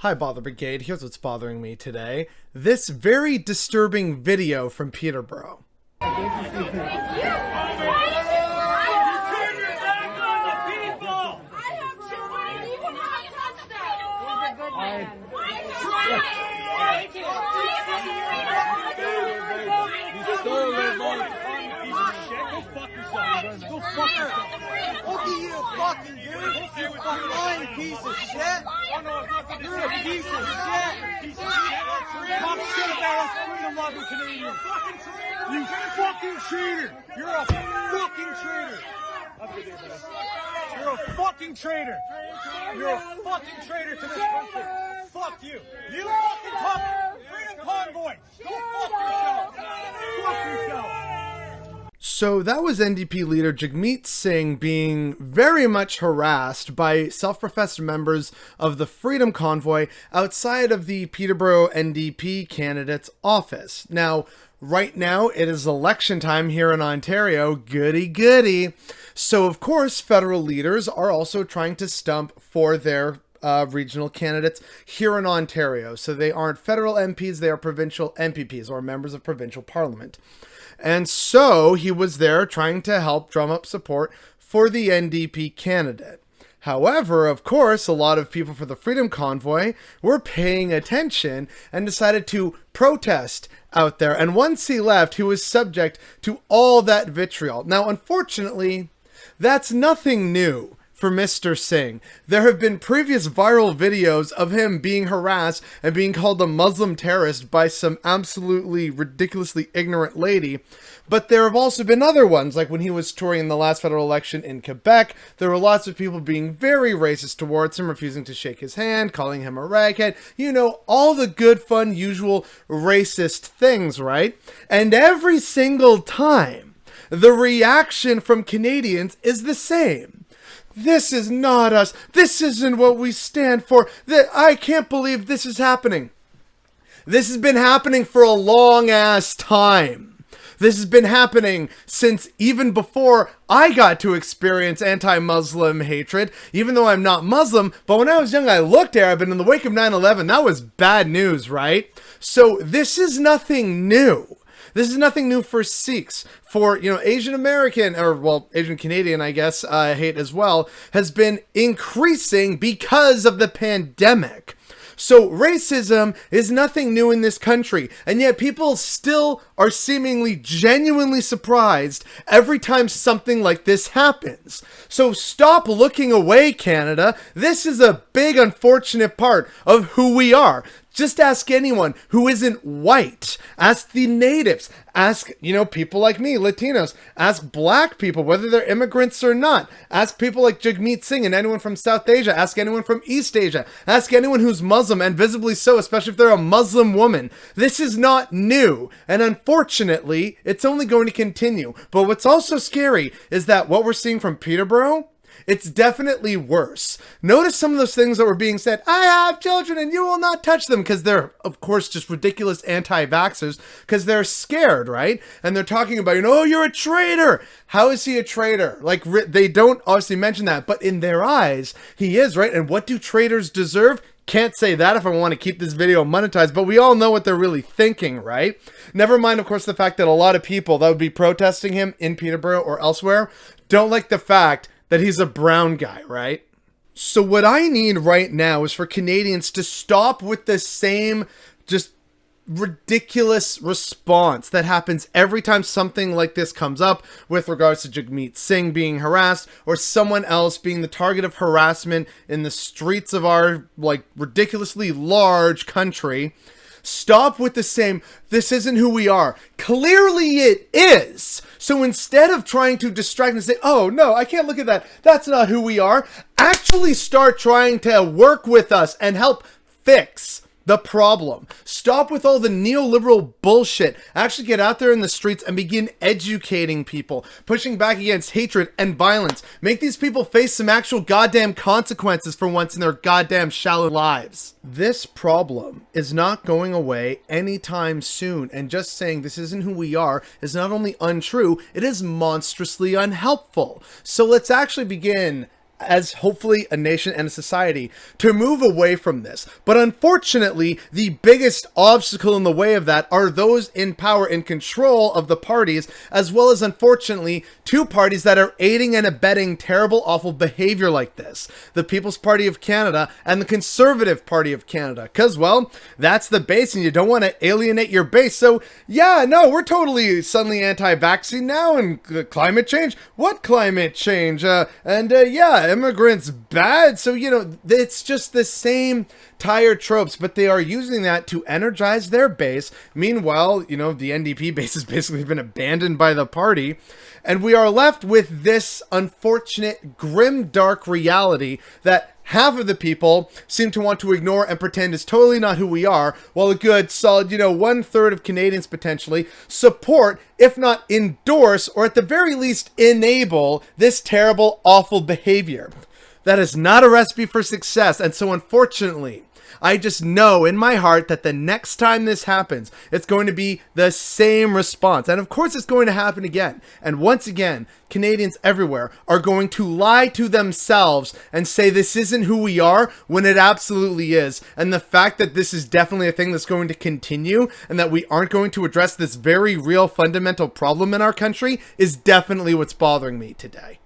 Hi Bother Brigade, here's what's bothering me today. This very disturbing video from Peterborough. Go fuck yourself. Look at you, fucking dude. You fucking lying piece of shit. You're a piece of shit. Talk shit about us freedom-loving Canadians. You fucking traitor. You're a fucking traitor. You're a fucking traitor. You're a fucking traitor to this country. Fuck you. You fucking talk freedom convoy. Go fuck yourself. Fuck yourself. So that was NDP leader Jagmeet Singh being very much harassed by self-professed members of the Freedom Convoy outside of the Peterborough NDP candidate's office. Now, right now, it is election time here in Ontario. Goody goody. So, of course, federal leaders are also trying to stump for their regional candidates here in Ontario. So they aren't federal MPs, they are provincial MPPs or members of provincial parliament. And so he was there trying to help drum up support for the NDP candidate. However, of course, a lot of people for the Freedom Convoy were paying attention and decided to protest out there. And once he left, he was subject to all that vitriol. Now, unfortunately, that's nothing new for Mr. Singh. There have been previous viral videos of him being harassed and being called a Muslim terrorist by some absolutely ridiculously ignorant lady. But there have also been other ones, like when he was touring in the last federal election in Quebec. There were lots of people being very racist towards him, refusing to shake his hand, calling him a raghead. You know, all the good, fun, usual racist things, right? And every single time, the reaction from Canadians is the same. This is not us. This isn't what we stand for. I can't believe this is happening. This has been happening for a long ass time. This has been happening since even before I got to experience anti-Muslim hatred, even though I'm not Muslim. But when I was young, I looked Arab, and in the wake of 9/11, that was bad news, right? So this is nothing new. This is nothing new for Sikhs. For, Asian American, or, well, Asian Canadian, I guess, hate as well, has been increasing because of the pandemic. So racism is nothing new in this country, and yet people still are seemingly genuinely surprised every time something like this happens. So stop looking away, Canada. This is a big, unfortunate part of who we are. Just ask anyone who isn't white. Ask the natives. Ask, people like me, Latinos. Ask black people, whether they're immigrants or not. Ask people like Jagmeet Singh and anyone from South Asia. Ask anyone from East Asia. Ask anyone who's Muslim, and visibly so, especially if they're a Muslim woman. This is not new. And unfortunately, it's only going to continue. But what's also scary is that what we're seeing from Peterborough, it's definitely worse. Notice some of those things that were being said. I have children and you will not touch them, because they're, of course, just ridiculous anti-vaxxers because they're scared, right? And they're talking about, oh, you're a traitor. How is he a traitor? Like, they don't obviously mention that, but in their eyes, he is, right? And what do traitors deserve? Can't say that if I want to keep this video monetized, but we all know what they're really thinking, right? Never mind, of course, the fact that a lot of people that would be protesting him in Peterborough or elsewhere don't like the fact that he's a brown guy, right? So what I need right now is for Canadians to stop with the same just ridiculous response that happens every time something like this comes up with regards to Jagmeet Singh being harassed or someone else being the target of harassment in the streets of our, ridiculously large country. Stop with the same, this isn't who we are. Clearly it is. So instead of trying to distract and say, oh no, I can't look at that, that's not who we are, actually start trying to work with us and help fix the problem. Stop with all the neoliberal bullshit. Actually get out there in the streets and begin educating people, pushing back against hatred and violence. Make these people face some actual goddamn consequences for once in their goddamn shallow lives. This problem is not going away anytime soon, and just saying this isn't who we are is not only untrue, it is monstrously unhelpful. So let's actually begin as hopefully a nation and a society to move away from this. But unfortunately, the biggest obstacle in the way of that are those in power, in control of the parties, as well as, unfortunately, two parties that are aiding and abetting terrible, awful behavior like this. The People's Party of Canada and the Conservative Party of Canada. Because, well, that's the base and you don't want to alienate your base. So, yeah, no, we're totally suddenly anti-vaccine now, and climate change? What climate change? Yeah, immigrants bad. So, it's just the same tired tropes, but they are using that to energize their base. Meanwhile, the NDP base has basically been abandoned by the party. And we are left with this unfortunate, grim, dark reality that half of the people seem to want to ignore and pretend is totally not who we are, while a good, solid, 1/3 of Canadians potentially support, if not endorse, or at the very least enable this terrible, awful behavior. That is not a recipe for success, and so unfortunately, I just know in my heart that the next time this happens, it's going to be the same response. And of course, it's going to happen again. And once again, Canadians everywhere are going to lie to themselves and say this isn't who we are when it absolutely is. And the fact that this is definitely a thing that's going to continue and that we aren't going to address this very real fundamental problem in our country is definitely what's bothering me today.